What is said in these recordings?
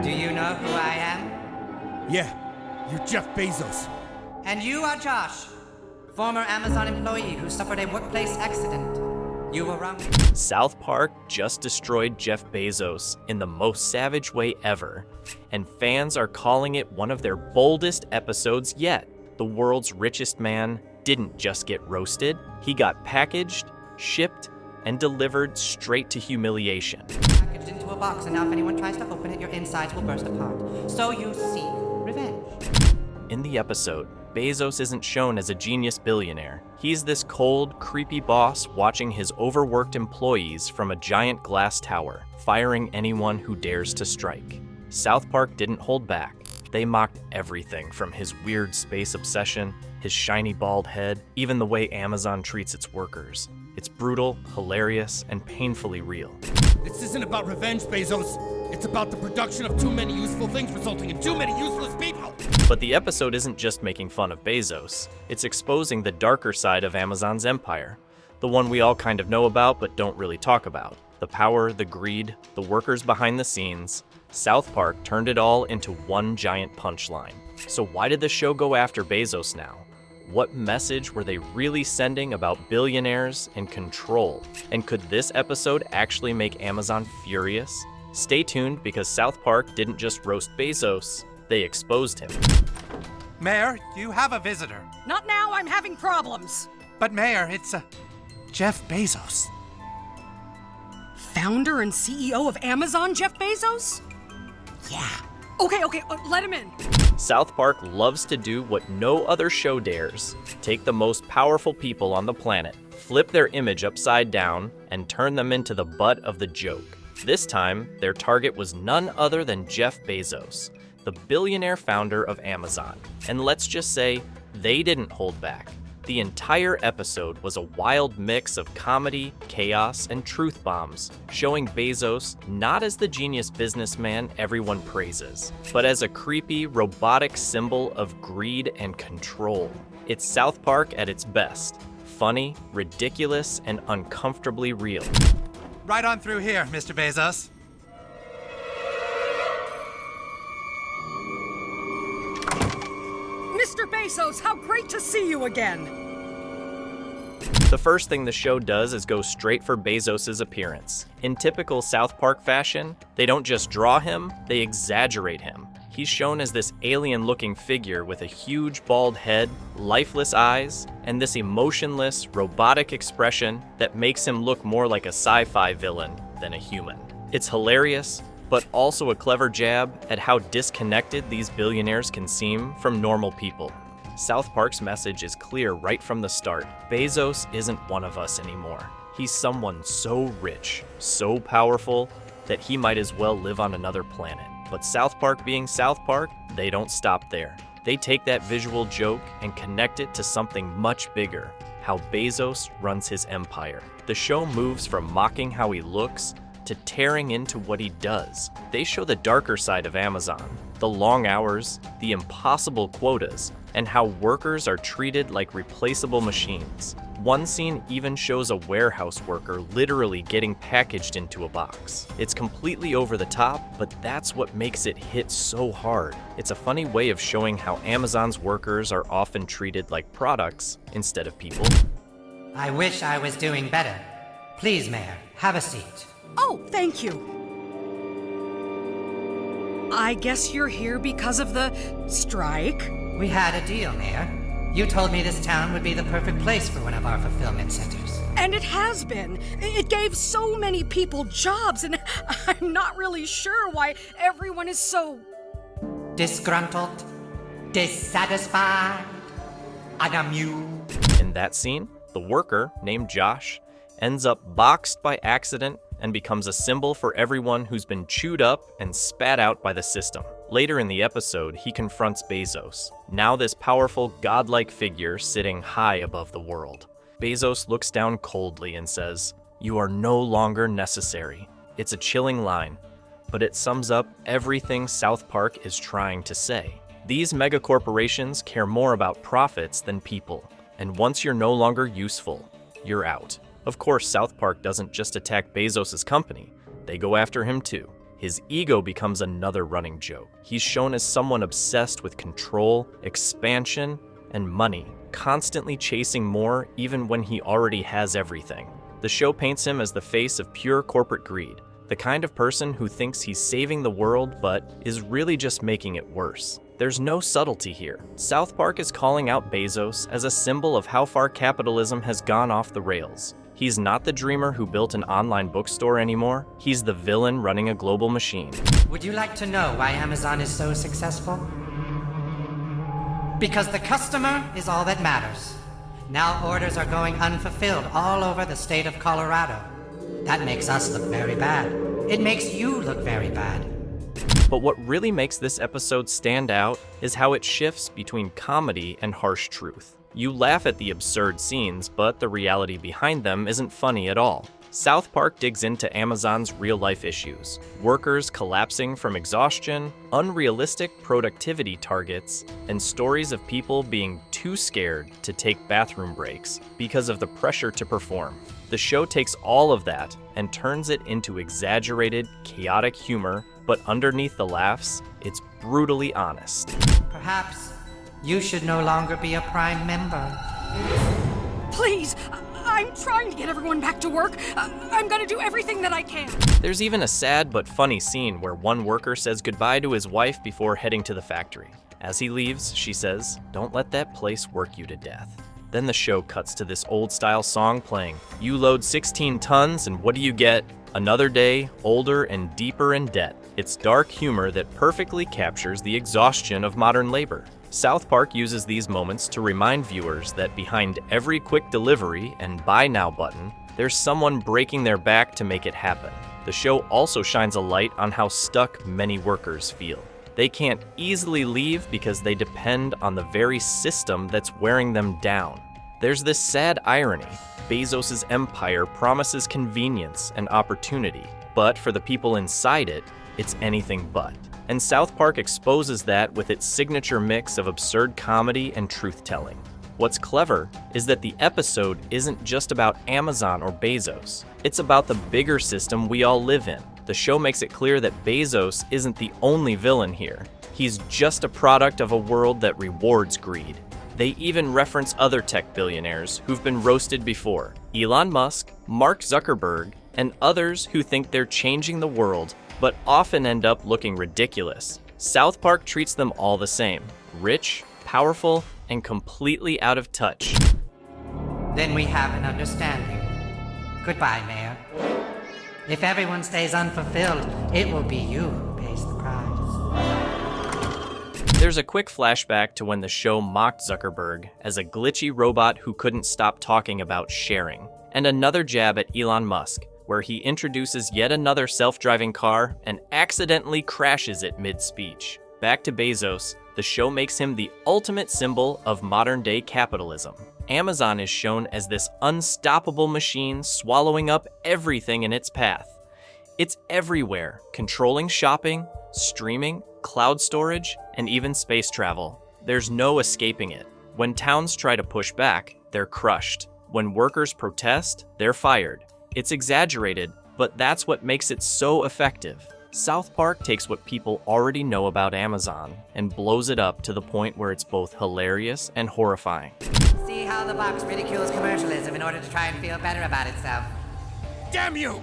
Do you know who I am? Yeah, you're Jeff Bezos. And you are Josh, former Amazon employee who suffered a workplace accident. You were wrong. South Park just destroyed Jeff Bezos in the most savage way ever, and fans are calling it one of their boldest episodes yet. The world's richest man didn't just get roasted, he got packaged, shipped, and delivered straight to humiliation. Packaged into a box, and now if anyone tries to open it, your insides will burst apart. So you seek revenge. In the episode, Bezos isn't shown as a genius billionaire. He's this cold, creepy boss watching his overworked employees from a giant glass tower, firing anyone who dares to strike. South Park didn't hold back. They mocked everything from his weird space obsession, his shiny bald head, even the way Amazon treats its workers. It's brutal, hilarious, and painfully real. This isn't about revenge, Bezos. It's about the production of too many useful things resulting in too many useless people. But the episode isn't just making fun of Bezos. It's exposing the darker side of Amazon's empire. The one we all kind of know about but don't really talk about. The power, the greed, the workers behind the scenes. South Park turned it all into one giant punchline. So why did the show go after Bezos now? What message were they really sending about billionaires and control? And could this episode actually make Amazon furious? Stay tuned, because South Park didn't just roast Bezos, they exposed him. Mayor, you have a visitor. Not now, I'm having problems. But Mayor, it's Jeff Bezos. Founder and CEO of Amazon, Jeff Bezos? Yeah. Okay, let him in. South Park loves to do what no other show dares. Take the most powerful people on the planet, flip their image upside down, and turn them into the butt of the joke. This time, their target was none other than Jeff Bezos, the billionaire founder of Amazon. And let's just say, they didn't hold back. The entire episode was a wild mix of comedy, chaos, and truth bombs, showing Bezos not as the genius businessman everyone praises, but as a creepy, robotic symbol of greed and control. It's South Park at its best. Funny, ridiculous, and uncomfortably real. Right on through here, Mr. Bezos. Mr. Bezos, how great to see you again! The first thing the show does is go straight for Bezos' appearance. In typical South Park fashion, they don't just draw him, they exaggerate him. He's shown as this alien-looking figure with a huge bald head, lifeless eyes, and this emotionless, robotic expression that makes him look more like a sci-fi villain than a human. It's hilarious, but also a clever jab at how disconnected these billionaires can seem from normal people. South Park's message is clear right from the start. Bezos isn't one of us anymore. He's someone so rich, so powerful, that he might as well live on another planet. But South Park being South Park, they don't stop there. They take that visual joke and connect it to something much bigger, how Bezos runs his empire. The show moves from mocking how he looks to tearing into what he does. They show the darker side of Amazon, the long hours, the impossible quotas, and how workers are treated like replaceable machines. One scene even shows a warehouse worker literally getting packaged into a box. It's completely over the top, but that's what makes it hit so hard. It's a funny way of showing how Amazon's workers are often treated like products instead of people. I wish I was doing better. Please, Mayor, have a seat. Oh, thank you. I guess you're here because of the strike? We had a deal, Mayor. You told me this town would be the perfect place for one of our fulfillment centers. And it has been. It gave so many people jobs, and I'm not really sure why everyone is so... Disgruntled, dissatisfied, unamused. In that scene, the worker, named Josh, ends up boxed by accident and becomes a symbol for everyone who's been chewed up and spat out by the system. Later in the episode, he confronts Bezos, now this powerful, godlike figure sitting high above the world. Bezos looks down coldly and says, "You are no longer necessary." It's a chilling line, but it sums up everything South Park is trying to say. These megacorporations care more about profits than people, and once you're no longer useful, you're out. Of course, South Park doesn't just attack Bezos' company, they go after him too. his ego becomes another running joke. He's shown as someone obsessed with control, expansion, and money, constantly chasing more even when he already has everything. The show paints him as the face of pure corporate greed, the kind of person who thinks he's saving the world but is really just making it worse. There's no subtlety here. South Park is calling out Bezos as a symbol of how far capitalism has gone off the rails. He's not the dreamer who built an online bookstore anymore. He's the villain running a global machine. Would you like to know why Amazon is so successful? Because the customer is all that matters. Now orders are going unfulfilled all over the state of Colorado. That makes us look very bad. It makes you look very bad. But what really makes this episode stand out is how it shifts between comedy and harsh truth. You laugh at the absurd scenes, but the reality behind them isn't funny at all. South Park digs into Amazon's real-life issues: workers collapsing from exhaustion, unrealistic productivity targets, and stories of people being too scared to take bathroom breaks because of the pressure to perform. The show takes all of that and turns it into exaggerated, chaotic humor, but underneath the laughs, it's brutally honest. Perhaps you should no longer be a Prime member. Please, I'm trying to get everyone back to work. I'm gonna do everything that I can. There's even a sad but funny scene where one worker says goodbye to his wife before heading to the factory. As he leaves, she says, "Don't let that place work you to death." Then the show cuts to this old-style song playing. You load 16 tons and what do you get? Another day, older and deeper in debt. It's dark humor that perfectly captures the exhaustion of modern labor. South Park uses these moments to remind viewers that behind every quick delivery and buy now button, there's someone breaking their back to make it happen. The show also shines a light on how stuck many workers feel. They can't easily leave because they depend on the very system that's wearing them down. There's this sad irony. Bezos' empire promises convenience and opportunity, but for the people inside it, it's anything but. And South Park exposes that with its signature mix of absurd comedy and truth-telling. What's clever is that the episode isn't just about Amazon or Bezos. It's about the bigger system we all live in. The show makes it clear that Bezos isn't the only villain here. He's just a product of a world that rewards greed. They even reference other tech billionaires who've been roasted before: Elon Musk, Mark Zuckerberg, and others who think they're changing the world, but often end up looking ridiculous. South Park treats them all the same: rich, powerful, and completely out of touch. Then we have an understanding. Goodbye, Mayor. If everyone stays unfulfilled, it will be you who pays the price. There's a quick flashback to when the show mocked Zuckerberg as a glitchy robot who couldn't stop talking about sharing, and another jab at Elon Musk, where he introduces yet another self-driving car and accidentally crashes it mid-speech. Back to Bezos, the show makes him the ultimate symbol of modern-day capitalism. Amazon is shown as this unstoppable machine swallowing up everything in its path. It's everywhere, controlling shopping, streaming, cloud storage, and even space travel. There's no escaping it. When towns try to push back, they're crushed. When workers protest, they're fired. It's exaggerated, but that's what makes it so effective. South Park takes what people already know about Amazon and blows it up to the point where it's both hilarious and horrifying. See how the box ridicules commercialism in order to try and feel better about itself. Damn you!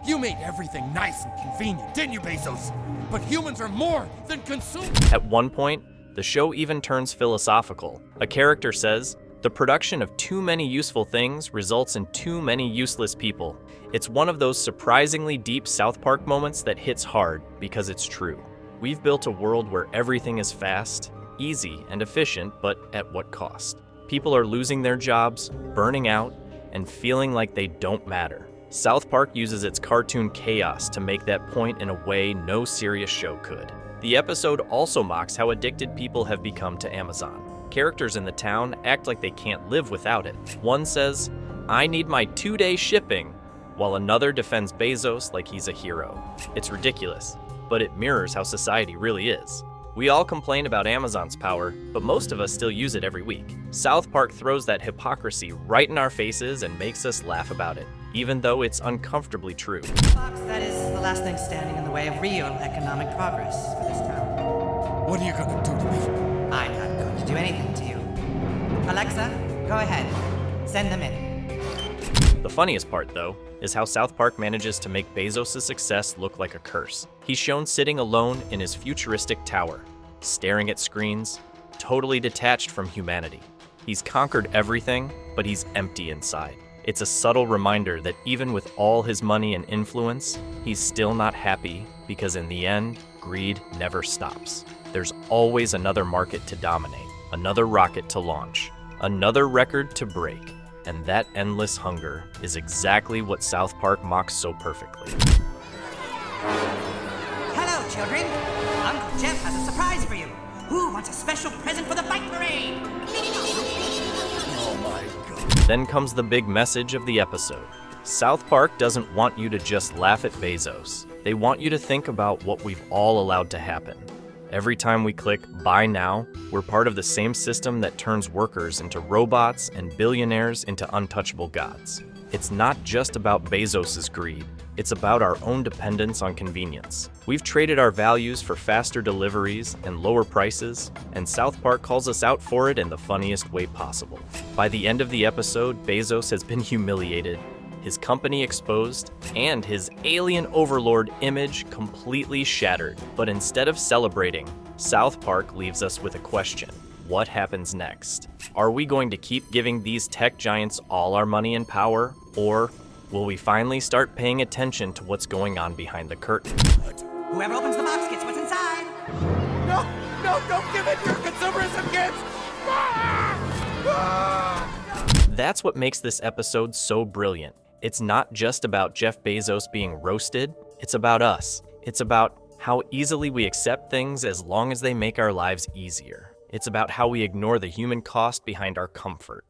You made everything nice and convenient, didn't you, Bezos? But humans are more than consumers. At one point, the show even turns philosophical. A character says, "The production of too many useful things results in too many useless people." It's one of those surprisingly deep South Park moments that hits hard because it's true. We've built a world where everything is fast, easy, and efficient, but at what cost? People are losing their jobs, burning out, and feeling like they don't matter. South Park uses its cartoon chaos to make that point in a way no serious show could. The episode also mocks how addicted people have become to Amazon. Characters in the town act like they can't live without it. One says, "I need my 2-day shipping," while another defends Bezos like he's a hero. It's ridiculous, but it mirrors how society really is. We all complain about Amazon's power, but most of us still use it every week. South Park throws that hypocrisy right in our faces and makes us laugh about it, even though it's uncomfortably true. Box that is the last last thing standing in the way of real economic progress for this town. What are you gonna do to me? I'm not going to do anything to you. Alexa, go ahead. Send them in. The funniest part, though, is how South Park manages to make Bezos' success look like a curse. He's shown sitting alone in his futuristic tower, staring at screens, totally detached from humanity. He's conquered everything, but he's empty inside. It's a subtle reminder that even with all his money and influence, he's still not happy because in the end, greed never stops. There's always another market to dominate, another rocket to launch, another record to break. And that endless hunger is exactly what South Park mocks so perfectly. Hello, children. Uncle Jeff has a surprise for you. Who wants a special present for the bike parade? Then comes the big message of the episode. South Park doesn't want you to just laugh at Bezos. They want you to think about what we've all allowed to happen. Every time we click Buy Now, we're part of the same system that turns workers into robots and billionaires into untouchable gods. It's not just about Bezos' greed. It's about our own dependence on convenience. We've traded our values for faster deliveries and lower prices, and South Park calls us out for it in the funniest way possible. By the end of the episode, Bezos has been humiliated, his company exposed, and his alien overlord image completely shattered. But instead of celebrating, South Park leaves us with a question. What happens next? Are we going to keep giving these tech giants all our money and power, or will we finally start paying attention to what's going on behind the curtain? Whoever opens the box gets what's inside. No, don't give in to your consumerism, kids! That's what makes this episode so brilliant. It's not just about Jeff Bezos being roasted, it's about us. It's about how easily we accept things as long as they make our lives easier. It's about how we ignore the human cost behind our comfort.